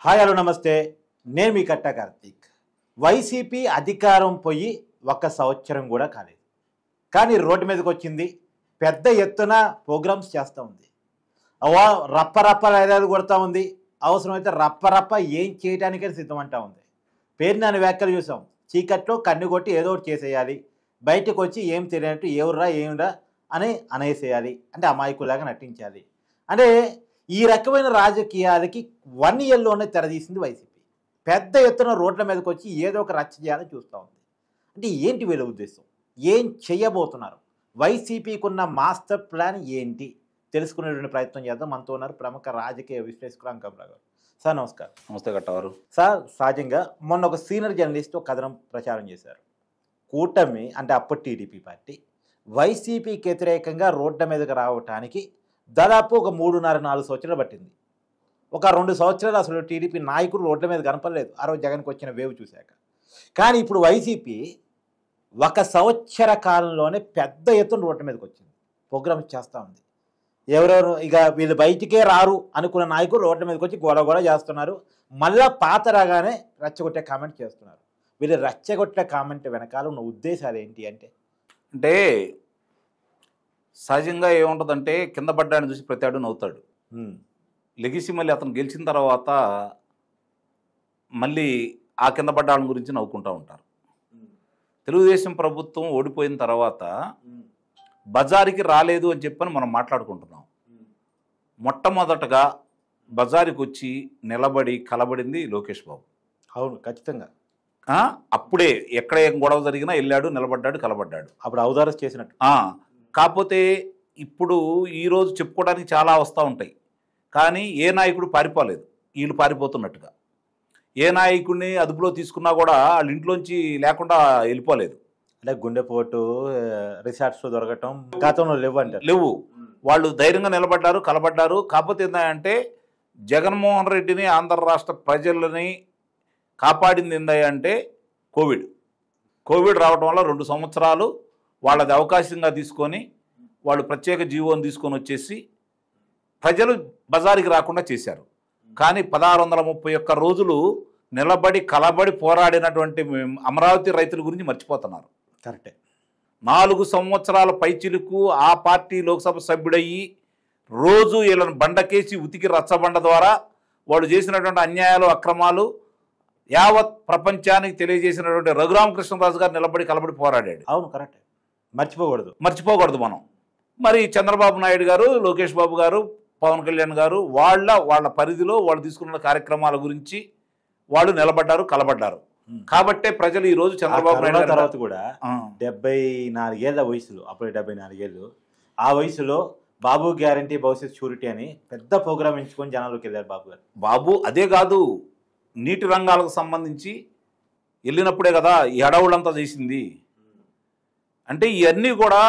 Hi hello నమస్తే, నేను మీ కట్టా Karthik. YCP అధికారం పోయి 1 సంవత్సరం కూడా కాలేదు, కానీ రోడ్డు మీదకి వచ్చింది. పెద్ద ఎత్తున ప్రోగ్రామ్స్ చేస్తూ ఉంది. రప్ప ఐదాలు కొడతా ఉంది. అవసరమైతే రప్ప ఏం చేయడానికైనా సిద్ధమంటా ఉంది. పేరు నాని వ్యాఖ్యలు చూసాం. చీకట్లో కన్ను కొట్టి ఏదో ఒకటి చేసేయాలి, బయటకు వచ్చి ఏం తెలియనట్టు ఏమిరా అని అనేసేయాలి, అంటే అమాయకులాగా నటించాలి. అంటే ఈ రకమైన రాజకీయాలకి 1 ఇయర్లోనే తెరదీసింది వైసీపీ. పెద్ద ఎత్తున రోడ్ల మీదకి వచ్చి ఏదో ఒక రచ్చ చేయాలని చూస్తూ ఉంది. అంటే ఏంటి వీళ్ళ ఉద్దేశం, ఏం చేయబోతున్నారు, వైసీపీకి ఉన్న మాస్టర్ ప్లాన్ ఏంటి తెలుసుకునేటువంటి ప్రయత్నం చేద్దాం. మనతో ఉన్నారు ప్రముఖ రాజకీయ విశ్లేషకులు అంకమరావు గారు. సార్ నమస్కారం. నమస్తే కట్టవారు. సార్, సహజంగా మొన్న ఒక సీనియర్ జర్నలిస్ట్ ఒక కథనం ప్రచారం చేశారు. కూటమి అంటే అప్పటి టీడీపీ పార్టీ వైసీపీకి వ్యతిరేకంగా రోడ్ల మీదకి రావటానికి దాదాపు ఒక 3.5-4 సంవత్సరాలు పట్టింది. ఒక 2 సంవత్సరాలు అసలు టీడీపీ నాయకులు రోడ్ల మీద కనపడలేదు, ఆ రోజు జగన్కి వచ్చిన వేవ్ చూశాక. కానీ ఇప్పుడు వైసీపీ 1 సంవత్సర కాలంలోనే పెద్ద ఎత్తున రోడ్ల మీదకి వచ్చింది, ప్రోగ్రామ్స్ చేస్తూ ఉంది. ఎవరెవరు ఇక వీళ్ళు బయటికే రారు అనుకున్న నాయకులు రోడ్ల మీదకి వచ్చి గొడవ చేస్తున్నారు. మళ్ళా పాత రాగానే రెచ్చగొట్టే కామెంట్ చేస్తున్నారు. వీళ్ళు రెచ్చగొట్టే కామెంట్ వెనకాల ఉన్న ఉద్దేశాలు ఏంటి అంటే సహజంగా ఏముంటుందంటే కింద పడ్డాన్ని చూసి ప్రతి ఆడు నవ్వుతాడు. లెగిసి మళ్ళీ అతను గెలిచిన తర్వాత మళ్ళీ ఆ కింద పడ్డాళ్ళ గురించి నవ్వుకుంటూ ఉంటారు. తెలుగుదేశం ప్రభుత్వం ఓడిపోయిన తర్వాత బజారుకి రాలేదు అని చెప్పని మనం మాట్లాడుకుంటున్నాం. మొట్టమొదటగా బజారుకి వచ్చి నిలబడి కలబడింది లోకేష్ బాబు. అవును, ఖచ్చితంగా. అప్పుడే ఎక్కడ ఏం గొడవ జరిగినా వెళ్ళాడు, నిలబడ్డాడు, కలబడ్డాడు. అప్పుడు అవతారం చేసినట్టు. కాకపోతే ఇప్పుడు ఈరోజు చెప్పుకోవడానికి చాలా వస్తూ ఉంటాయి, కానీ ఏ నాయకుడు పారిపోలేదు, వీళ్ళు పారిపోతున్నట్టుగా. ఏ నాయకుడిని అదుపులో తీసుకున్నా కూడా వాళ్ళ ఇంట్లోంచి లేకుండా వెళ్ళిపోలేదు. అంటే గుండెపోటు, రిసార్ట్స్లో దొరకటం గతంలో లేవు. వాళ్ళు ధైర్యంగా నిలబడ్డారు, కలబడ్డారు. కాకపోతే ఏంటంటే జగన్మోహన్ రెడ్డిని, ఆంధ్ర రాష్ట్ర ప్రజలని కాపాడింది ఏంటంటే కోవిడ్ రావడం వల్ల 2 సంవత్సరాలు వాళ్ళది అవకాశంగా తీసుకొని వాళ్ళు ప్రత్యేక జీవోని తీసుకొని వచ్చేసి ప్రజలు బజారుకి రాకుండా చేశారు. కానీ 1631 రోజులు నిలబడి కలబడి పోరాడినటువంటి అమరావతి రైతుల గురించి మర్చిపోతున్నారు. కరెక్టే. 4 సంవత్సరాల పైచిలుకు ఆ పార్టీ లోక్సభ సభ్యుడయ్యి రోజు వీళ్ళని బండకేసి ఉతికి రచ్చబండ ద్వారా వాళ్ళు చేసినటువంటి అన్యాయాలు, అక్రమాలు యావత్ ప్రపంచానికి తెలియజేసినటువంటి రఘురామకృష్ణరాజు గారు నిలబడి కలబడి పోరాడాడు. అవును, కరెక్ట్. మర్చిపోకూడదు మనం. మరి చంద్రబాబు నాయుడు గారు, లోకేష్ బాబు గారు, పవన్ కళ్యాణ్ గారు వాళ్ళ పరిధిలో వాళ్ళు తీసుకున్న కార్యక్రమాల గురించి వాళ్ళు నిలబడ్డారు, కలబడ్డారు. కాబట్టే ప్రజలు ఈ రోజు చంద్రబాబు నాయుడు తర్వాత కూడా 74 ఏళ్ల వయసులో, అప్పుడు 74 ఏళ్ళు, ఆ వయసులో బాబు గ్యారంటీ భవిష్యత్ షూరిటీ అని పెద్ద ప్రోగ్రామ్ ఎంచుకొని జనాల్లోకి వెళ్ళారు బాబు గారు. బాబు అదే కాదు, నీటి రంగాలకు సంబంధించి వెళ్ళినప్పుడే కదా ఈ అడవులంతా చేసింది. అంటే ఇవన్నీ కూడా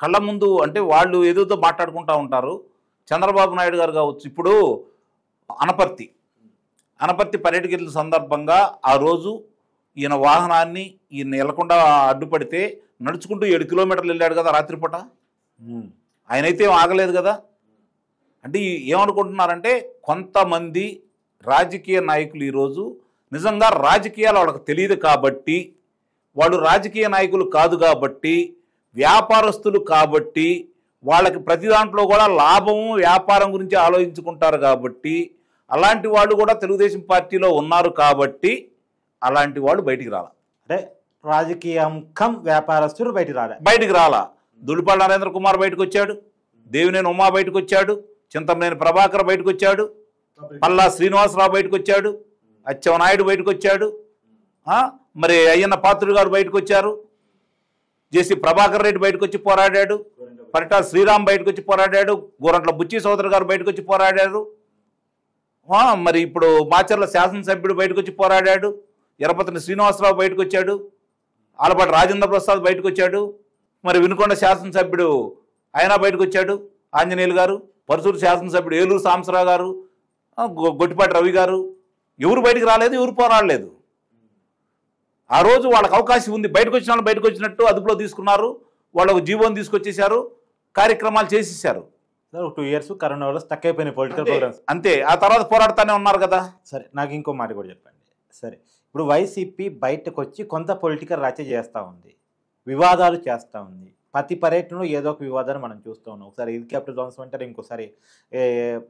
కళ్ళ ముందు, అంటే వాళ్ళు ఏదోతో మాట్లాడుకుంటూ ఉంటారు. చంద్రబాబు నాయుడు గారు కావచ్చు, ఇప్పుడు అనపర్తి పర్యటకుల సందర్భంగా ఆ రోజు ఈయన వాహనాన్ని ఈయన వెళ్లకుండా అడ్డుపడితే నడుచుకుంటూ 7 కిలోమీటర్లు వెళ్ళాడు కదా రాత్రిపూట. ఆయనైతే ఆగలేదు కదా. అంటే ఏమనుకుంటున్నారంటే కొంతమంది రాజకీయ నాయకులు ఈరోజు నిజంగా రాజకీయాలు వాళ్ళకి తెలియదు కాబట్టి, వాళ్ళు రాజకీయ నాయకులు కాదు కాబట్టి, వ్యాపారస్తులు కాబట్టి, వాళ్ళకి ప్రతి దాంట్లో కూడా లాభము, వ్యాపారం గురించి ఆలోచించుకుంటారు కాబట్టి, అలాంటి వాళ్ళు కూడా తెలుగుదేశం పార్టీలో ఉన్నారు కాబట్టి అలాంటి వాళ్ళు బయటికి రాలా. అంటే రాజకీయం కమ్ వ్యాపారస్తులు బయటికి రాలా. దుడిపాళ్ళ నరేంద్ర కుమార్ బయటకు వచ్చాడు, దేవినేని ఉమా బయటకు వచ్చాడు, చింతమనేని ప్రభాకర్ బయటకు వచ్చాడు, పల్లా శ్రీనివాసరావు బయటకు వచ్చాడు, అచ్చెన్నాయుడు బయటకు వచ్చాడు, మరి అయ్యన్న పాత్రుడు గారు బయటకు వచ్చారు, జేసీ ప్రభాకర్ రెడ్డి బయటకు వచ్చి పోరాడాడు, పరిటా శ్రీరామ్ బయటకు వచ్చి పోరాడాడు, గోరంట్ల బుచ్చి సోదరు గారు బయటకు వచ్చి పోరాడారు, మరి ఇప్పుడు మాచర్ల శాసనసభ్యుడు బయటకు వచ్చి పోరాడాడు, ఎర్రపతిని శ్రీనివాసరావు బయటకు వచ్చాడు, ఆలపాటి రాజేంద్ర ప్రసాద్ బయటకు వచ్చాడు, మరి వినుకొండ శాసనసభ్యుడు ఆయన బయటకు వచ్చాడు, ఆంజనేయులు గారు, పరుసూరు శాసనసభ్యుడు ఏలూరు సాంబశివరావు గారు, గొట్టిపాటి రవి గారు, ఎవరు బయటికి రాలేదు, ఎవరు పోరాడలేదు. ఆ రోజు వాళ్ళకి అవకాశం ఉంది, బయటకు వచ్చిన వాళ్ళు బయటకు వచ్చినట్టు అదుపులో తీసుకున్నారు, వాళ్ళకు జీవోని తీసుకొచ్చేసారు, కార్యక్రమాలు చేసేసారు. 2 years కరోనా వల్ల స్టక్ అయిపోయిన పొలిటికల్ ప్రోగ్రామ్స్ అంతే. ఆ తర్వాత పోరాడుతూనే ఉన్నారు కదా. సరే, నాకు ఇంకో మాట కూడా చెప్పండి. సరే, ఇప్పుడు వైసీపీ బయటకు వచ్చి కొంత పొలిటికల్ రచ్చ చేస్తూ ఉంది, వివాదాలు చేస్తూ ఉంది. ప్రతి పర్యటనలో ఏదో ఒక వివాదాన్ని మనం చూస్తూ ఉన్నాం. ఒకసారి హెలికాప్టర్ ధ్వంసం అంటారు, ఇంకోసారి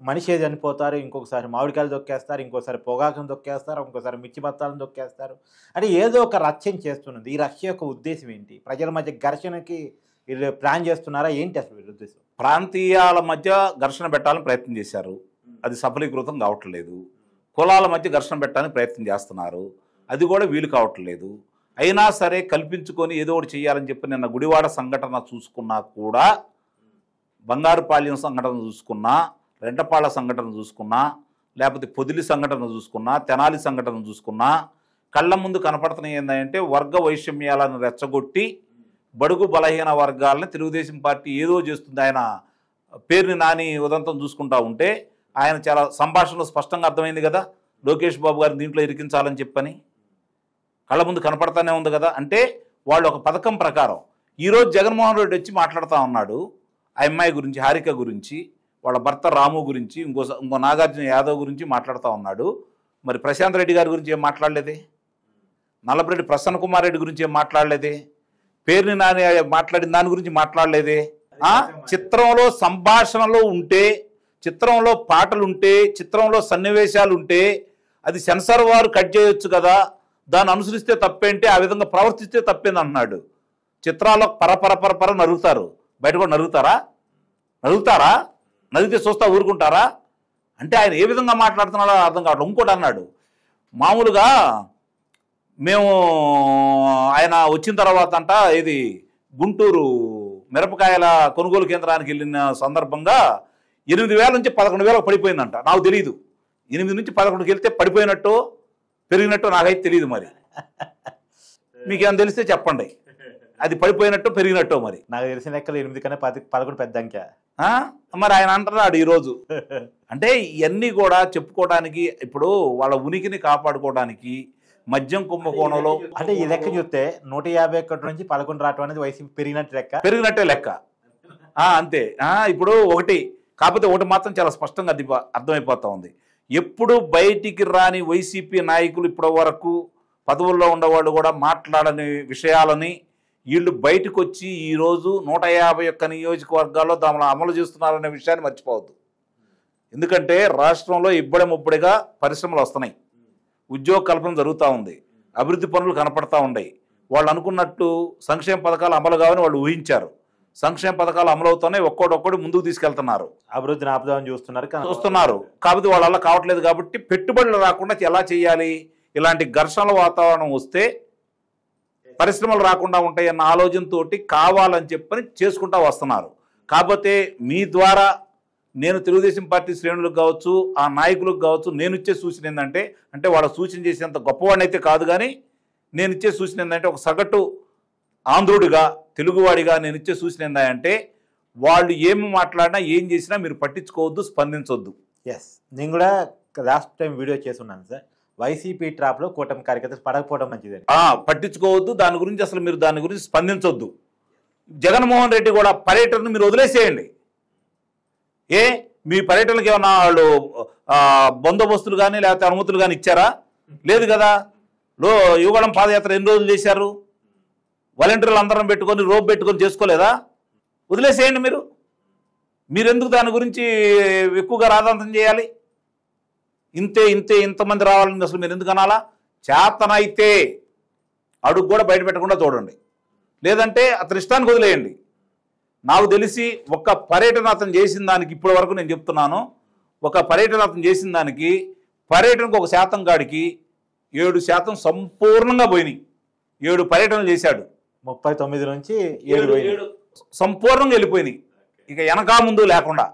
మనిషి చనిపోతారు, ఇంకొకసారి మామిడికాయలు దొక్కేస్తారు, ఇంకోసారి పొగాకును దొక్కేస్తారు, ఇంకోసారి మిర్చి బత్తాలను దొక్కేస్తారు. అంటే ఏదో ఒక రచ్చని చేస్తున్నది. ఈ రచ్చ యొక్క ఉద్దేశం ఏంటి? ప్రజల మధ్య ఘర్షణకి వీళ్ళు ప్లాన్ చేస్తున్నారా ఏంటి అసలు వీళ్ళ ఉద్దేశం? ప్రాంతీయాల మధ్య ఘర్షణ పెట్టాలని ప్రయత్నం చేశారు, అది సఫలీకృతం కావట్లేదు. కులాల మధ్య ఘర్షణ పెట్టడానికి ప్రయత్నం చేస్తున్నారు, అది కూడా వీలు కావట్లేదు. అయినా సరే కల్పించుకొని ఏదో ఒకటి చేయాలని చెప్పి నిన్న గుడివాడ సంఘటన చూసుకున్నా కూడా, బంగారుపాళ్యం సంఘటన చూసుకున్నా, రెంటపాళ్ల సంఘటన చూసుకున్నా, లేకపోతే పొదిలి సంఘటన చూసుకున్నా, తెనాలి సంఘటన చూసుకున్నా, కళ్ళ ముందు కనపడుతున్నాయి ఏంటంటే వర్గ వైషమ్యాలను రెచ్చగొట్టి బడుగు బలహీన వర్గాలని తెలుగుదేశం పార్టీ ఏదో చేస్తుంది. ఆయన పేరుని నాని ఉదంతం చూసుకుంటా ఉంటే ఆయన చాలా సంభాషణలో స్పష్టంగా అర్థమైంది కదా, లోకేష్ బాబు గారిని దీంట్లో ఇరికించాలని చెప్పని కళ్ళ ముందు కనపడతానే ఉంది కదా. అంటే వాళ్ళు ఒక పథకం ప్రకారం ఈరోజు జగన్మోహన్ రెడ్డి వచ్చి మాట్లాడుతూ ఉన్నాడు ఆ అమ్మాయి గురించి, హారిక గురించి, వాళ్ళ భర్త రాము గురించి, ఇంకో నాగార్జున యాదవ్ గురించి మాట్లాడుతూ ఉన్నాడు. మరి ప్రశాంత్ రెడ్డి గారి గురించి ఏం మాట్లాడలేదే, నల్లపరెడ్డి ప్రసన్న కుమార్ రెడ్డి గురించి ఏం మాట్లాడలేదే, పేరుని నాని మాట్లాడిన దాని గురించి మాట్లాడలేదే. చిత్రంలో సంభాషణలో ఉంటే, చిత్రంలో పాటలు ఉంటే, చిత్రంలో సన్నివేశాలు ఉంటే అది సెన్సార్ వారు కట్ చేయొచ్చు కదా, దాన్ని అనుసరిస్తే తప్పేంటి, ఆ విధంగా ప్రవర్తిస్తే తప్పేంది అన్నాడు. చిత్రాల్లో పరపర నరుగుతారు, బయట కూడా నరుగుతారా? నరిగితే చూస్తా ఊరుకుంటారా? అంటే ఆయన ఏ విధంగా మాట్లాడుతున్నాడో అర్థం కావట్లేదు. ఇంకోటి అన్నాడు, మామూలుగా మేము ఆయన వచ్చిన తర్వాత అంట ఇది గుంటూరు మిరపకాయల కొనుగోలు కేంద్రానికి వెళ్ళిన సందర్భంగా 8,000 నుంచి 11,000 పడిపోయిందంట. నాకు తెలియదు, 8 నుంచి 11కి వెళ్తే పడిపోయినట్టు పెరిగినట్టు నాకైతే తెలియదు. మరి మీకేమైనా తెలిస్తే చెప్పండి, అది పడిపోయినట్టు పెరిగినట్టు. మరి నాకు తెలిసిన లెక్కలు 8 కన్నా 11 పెద్ద అంకె. మరి ఆయన అంటున్నాడు ఈరోజు. అంటే ఇవన్నీ కూడా చెప్పుకోవడానికి, ఇప్పుడు వాళ్ళ ఉనికిని కాపాడుకోవడానికి మద్యం కుంభకోణంలో అంటే ఈ లెక్క చూస్తే 151 నుంచి 11 రావటం అనేది వైసీపీ పెరిగినట్టే లెక్క. అంతే. ఇప్పుడు ఒకటి కాకపోతే ఒకటి మాత్రం చాలా స్పష్టంగా అర్థమైపోతా ఉంది. ఎప్పుడు బయటికి రాని వైసీపీ నాయకులు ఇప్పటి వరకు పదవుల్లో ఉండేవాళ్ళు కూడా మాట్లాడని విషయాలని వీళ్ళు బయటకు వచ్చి ఈరోజు 151 నియోజకవర్గాల్లో దానిలో అమలు చేస్తున్నారనే విషయాన్ని మర్చిపోవద్దు. ఎందుకంటే రాష్ట్రంలో ఇబ్బడిముబ్బడిగా పరిశ్రమలు వస్తున్నాయి, ఉద్యోగ కల్పన జరుగుతూ ఉంది, అభివృద్ధి పనులు కనపడతా ఉన్నాయి. వాళ్ళు అనుకున్నట్టు సంక్షేమ పథకాలు అమలు కావని వాళ్ళు ఊహించారు. సంక్షేమ పథకాలు అమలు అవుతున్నాయి, ఒక్కొక్కటి ముందుకు తీసుకెళ్తున్నారు, అభివృద్ధిని ఆపుదామని చూస్తున్నారు. కాబట్టి వాళ్ళ వల్ల కావట్లేదు. కాబట్టి పెట్టుబడులు రాకుండా ఎలా చేయాలి, ఇలాంటి ఘర్షణల వాతావరణం వస్తే పరిశ్రమలు రాకుండా ఉంటాయన్న ఆలోచనతో కావాలని చెప్పని చేసుకుంటా వస్తున్నారు. కాకపోతే మీ ద్వారా నేను తెలుగుదేశం పార్టీ శ్రేణులకు కావచ్చు, ఆ నాయకులకు కావచ్చు, నేను ఇచ్చే సూచన ఏంటంటే, అంటే వాళ్ళ సూచన చేసేంత గొప్పవాడిని అయితే కాదు, కానీ నేను ఇచ్చే సూచన ఏంటంటే, ఒక సగటు ఆంధ్రుడిగా, తెలుగువాడిగా నేను ఇచ్చే సూచన ఏంటంటే, వాళ్ళు ఏమి మాట్లాడినా ఏం చేసినా మీరు పట్టించుకోవద్దు, స్పందించొద్దు. ఎస్, నేను కూడా లాస్ట్ టైం వీడియో చేస్తున్నాను సార్, వైసీపీ ట్రాప్లో కూటమి కార్యకర్తలు పడకపోవడం మంచిది. పట్టించుకోవద్దు, దాని గురించి అసలు మీరు దాని గురించి స్పందించొద్దు. జగన్మోహన్ రెడ్డి కూడా పర్యటనను మీరు వదిలేసేయండి. మీ పర్యటనలకు ఏమన్నా వాళ్ళు బందోబస్తులు కానీ లేకపోతే అనుమతులు కానీ ఇచ్చారా? లేదు కదా. యువగళం పాదయాత్ర ఎన్ని రోజులు చేశారు? వాలంటీర్లు అందరం పెట్టుకొని రోప్ పెట్టుకొని చేసుకోలేదా? వదిలేసేయండి. మీరెందుకు దాని గురించి ఎక్కువగా రాద్ధాంతం చేయాలి? ఇంతమంది రావాలని అసలు మీరు ఎందుకు అనాలా? చేతనైతే అడుగు కూడా బయట పెట్టకుండా చూడండి, లేదంటే అతని ఇష్టానికి వదిలేయండి. నాకు తెలిసి ఒక పర్యటన అతను చేసిన దానికి ఇప్పటి వరకు నేను చెప్తున్నాను, ఒక పర్యటన అతను చేసిన దానికి పర్యటనకు 1% కాడికి 7% సంపూర్ణంగా పోయినాయి. 7 పర్యటనలు చేశాడు, 39 నుంచి 7 సంపూర్ణంగా వెళ్ళిపోయినాయి, ఇక వెనకా ముందు లేకుండా.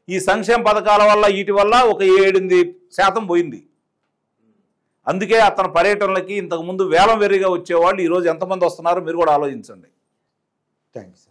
ఈ సంక్షేమ పథకాల వల్ల వీటి వల్ల ఒక 7% పోయింది. అందుకే అతని పర్యటనలకి ఇంతకుముందు వేలం వెర్రిగా వచ్చేవాళ్ళు ఈరోజు ఎంతమంది వస్తున్నారో మీరు కూడా ఆలోచించండి. థ్యాంక్స్.